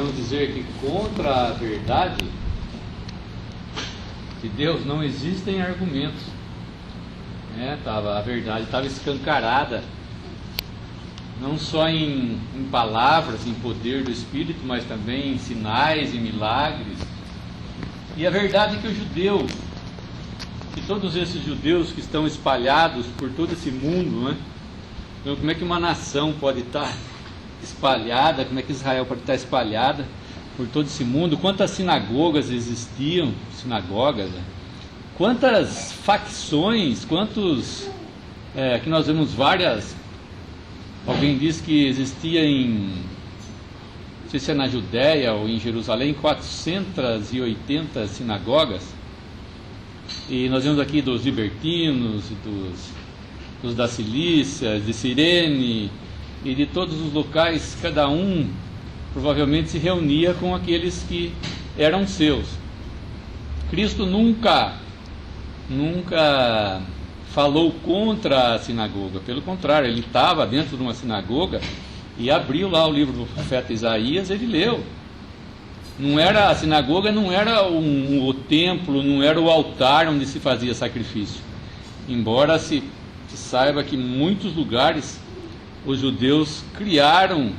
podemos dizer que contra a verdade de Deus não existem argumentos. A verdade estava escancarada, não só em palavras, em poder do Espírito, mas também em sinais e milagres. E a verdade é que o judeu, que todos esses judeus que estão espalhados por todo esse mundo, né? Então, como é que uma nação pode estar espalhada, como é que Israel pode estar espalhada por todo esse mundo? Quantas sinagogas existiam, quantas facções, que nós vemos várias. Alguém diz que existia não sei se é na Judéia ou em Jerusalém, 480 sinagogas. E nós vemos aqui dos libertinos, dos da Cilícia, de Cirene e de todos os locais. Cada um provavelmente se reunia com aqueles que eram seus. Cristo nunca falou contra a sinagoga, pelo contrário, ele estava dentro de uma sinagoga e abriu lá o livro do profeta Isaías, ele leu. A sinagoga não era o templo, não era o altar onde se fazia sacrifício, embora se saiba que em muitos lugares os judeus criaram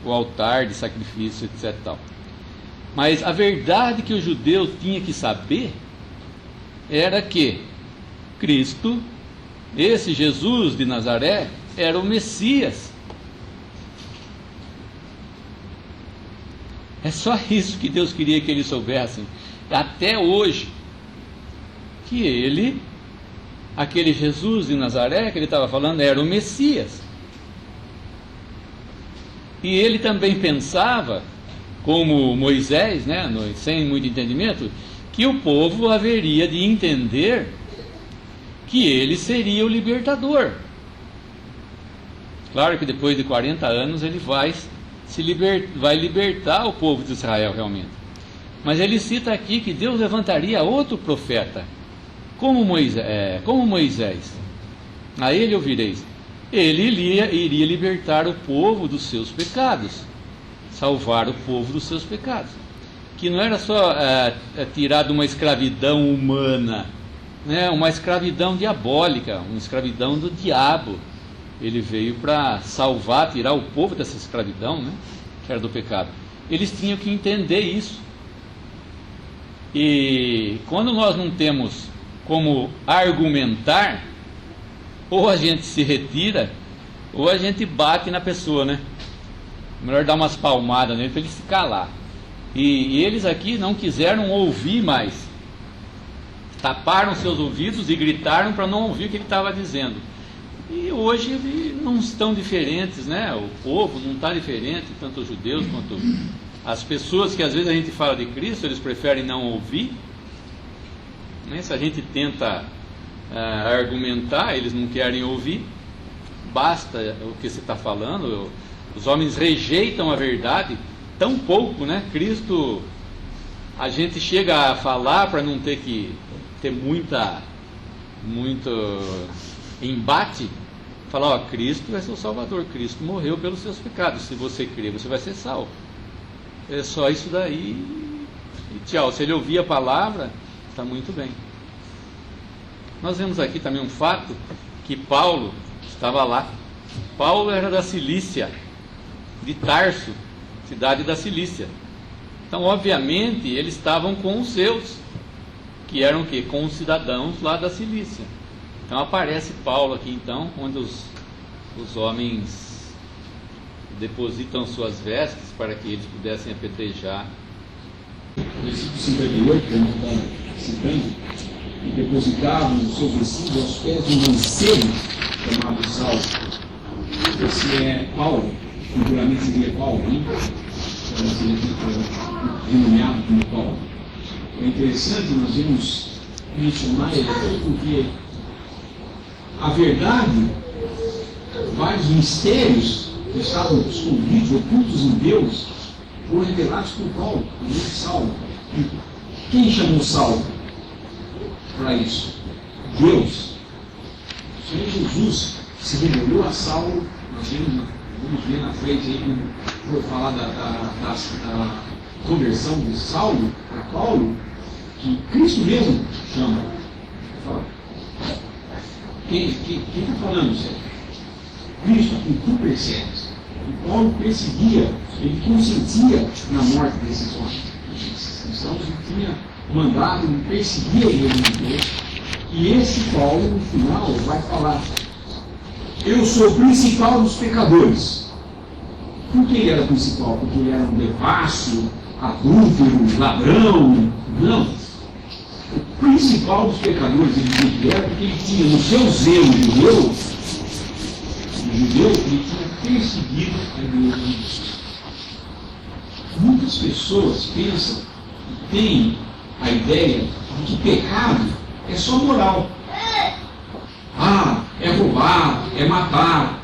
o altar de sacrifício, etc. Mas a verdade que o judeu tinha que saber era que Cristo, esse Jesus de Nazaré, era o Messias. É só isso que Deus queria que eles soubessem, até hoje, que ele, aquele Jesus de Nazaré que ele estava falando, era o Messias. E ele também pensava, como Moisés, sem muito entendimento, que o povo haveria de entender que ele seria o libertador. Claro que depois de 40 anos ele vai libertar o povo de Israel realmente. Mas ele cita aqui que Deus levantaria outro profeta, como Moisés. A ele ouvireis. Ele iria libertar o povo dos seus pecados, salvar o povo dos seus pecados. Que não era só tirar de uma escravidão humana, uma escravidão diabólica, uma escravidão do diabo. Ele veio para salvar, tirar o povo dessa escravidão, que era do pecado. Eles tinham que entender isso. E quando nós não temos como argumentar, ou a gente se retira, ou a gente bate na pessoa, Melhor dar umas palmadas nele para ele se calar. E eles aqui não quiseram ouvir mais. Taparam seus ouvidos e gritaram para não ouvir o que ele estava dizendo. E hoje eles não estão diferentes, O povo não está diferente, tanto os judeus quanto as pessoas que às vezes a gente fala de Cristo, eles preferem não ouvir. Se a gente tenta argumentar, eles não querem ouvir. Basta o que você está falando. Os homens rejeitam a verdade tão pouco, Cristo, a gente chega a falar para não ter que ter muito embate, falar, Cristo é seu Salvador, Cristo morreu pelos seus pecados, se você crer, você vai ser salvo. É só isso daí e tchau. Se ele ouvir a palavra, está muito bem. Nós vemos aqui também um fato, que Paulo estava lá. Paulo era da Cilícia, de Tarso, cidade da Cilícia. Então, obviamente, eles estavam com os seus, que eram o quê? Com os cidadãos lá da Cilícia. Então aparece Paulo aqui, então, onde os homens depositam suas vestes para que eles pudessem apedrejar. No versículo 58, que não está citando, e depositavam os seus vestidos aos pés de um mancebo chamado Saulo. Esse é Paulo, futuramente seria Paulo, seria denominado como Paulo. É interessante, nós vamos mencionar ele aqui porque a verdade, vários mistérios que estavam escondidos, ocultos em Deus, foram revelados por Paulo, por Saulo. Quem chamou Saulo para isso? Deus. O Senhor Jesus se revelou a Saulo, nós vemos no vamos ver na frente aí, quando for falar da conversão de Saulo para Paulo, que Cristo mesmo chama. Fala. Quem está falando, Senhor? Cristo, a quem tu persegues. E Paulo perseguia, ele consentia na morte desses homens. Esses cristãos, ele tinha mandado, ele perseguia ele em Deus. E esse Paulo, no final, vai falar: eu sou o principal dos pecadores. Por que ele era principal? Porque ele era um devasso, adúltero, ladrão? Não. O principal dos pecadores, ele dizia que era porque ele tinha, no seu zelo judeu, ele tinha perseguido a igreja. Muitas pessoas pensam e têm a ideia de que pecado é só moral. É roubar, é matar.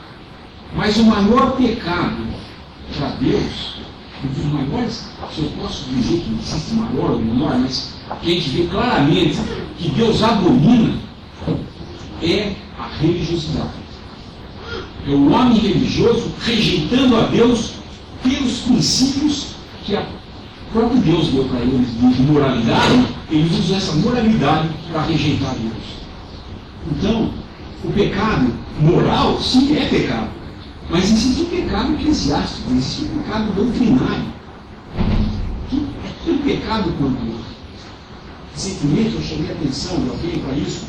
Mas o maior pecado para Deus, um dos maiores, se eu posso dizer que existe maior ou menor, mas que a gente vê claramente que Deus abomina, é a religiosidade. É o homem religioso rejeitando a Deus pelos princípios que o próprio Deus deu para eles de moralidade. Eles usam essa moralidade para rejeitar Deus. Então, o pecado moral, sim, é pecado. Mas existe o pecado eclesiástico, existe o pecado doutrinário. Que pecado quanto outro. Recentemente eu chamei a atenção de alguém para isso.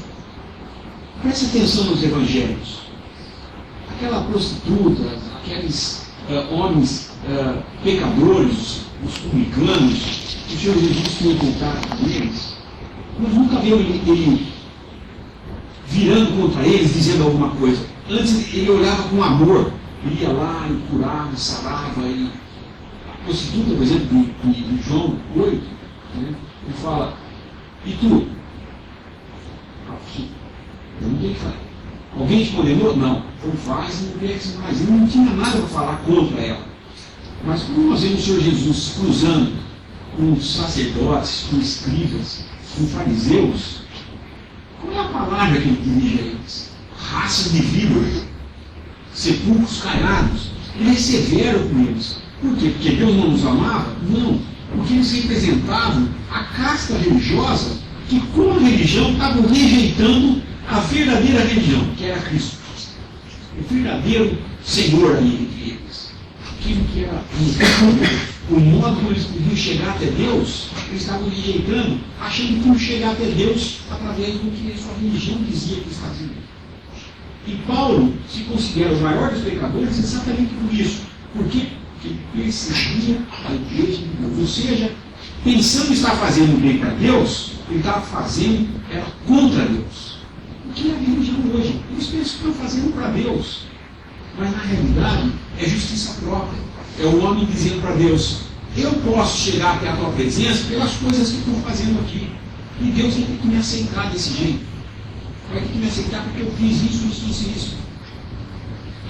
Preste atenção nos evangelhos. Aquela prostituta, aqueles homens pecadores, os publicanos, o Senhor Jesus tinha contato com eles. Nós nunca vimos ele virando contra eles, dizendo alguma coisa. Antes ele olhava com amor, ele ia lá e curava, sarava. E a prostituta, por exemplo, de João 8, né, ele fala: e tu? Eu não tenho que falar. Alguém te condenou? Não. Então faz e não peques mais. Ele não tinha nada para falar contra ela. Mas quando nós vemos o Senhor Jesus cruzando com sacerdotes, com escribas, com fariseus, qual é a palavra que ele dirige a eles? Raça de víboras, sepulcros caiados. Ele é severo com eles. Por quê? Porque Deus não nos amava? Não. Porque eles representavam a casta religiosa que, com a religião, estavam rejeitando a verdadeira religião, que era Cristo. O verdadeiro Senhor ali entre eles. Aquilo que era o modo como eles podiam chegar até Deus, eles estavam rejeitando, achando que iam chegar até Deus através do que a sua religião dizia que eles faziam. E Paulo se considera o maior dos pecadores exatamente por isso. Por quê? Porque ele perseguia a igreja de Deus. Ou seja, pensando em estar fazendo bem para Deus, ele estava fazendo, era contra Deus. O que é a religião hoje? Eles pensam que estão fazendo para Deus. Mas na realidade é justiça própria. É o homem dizendo para Deus: eu posso chegar até a tua presença pelas coisas que estou fazendo aqui. E Deus vai ter que me aceitar desse jeito. Vai ter que me aceitar porque eu fiz isso.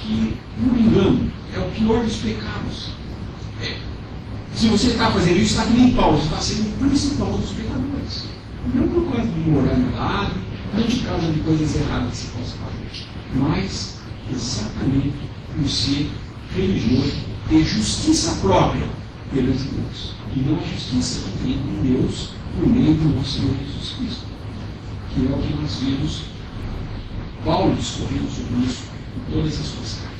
Que, não me engano, é o pior dos pecados. Se você está fazendo isso, está que nem Paulo, você está sendo o principal dos pecadores. Não por causa de imoralidade, não de causa de coisas erradas que se possa fazer, mas exatamente por ser religioso, ter justiça própria perante Deus, e não a justiça que vem de Deus por meio do nosso Senhor Jesus Cristo, que é o que nós vemos Paulo discorrendo sobre isso em todas as suas cartas.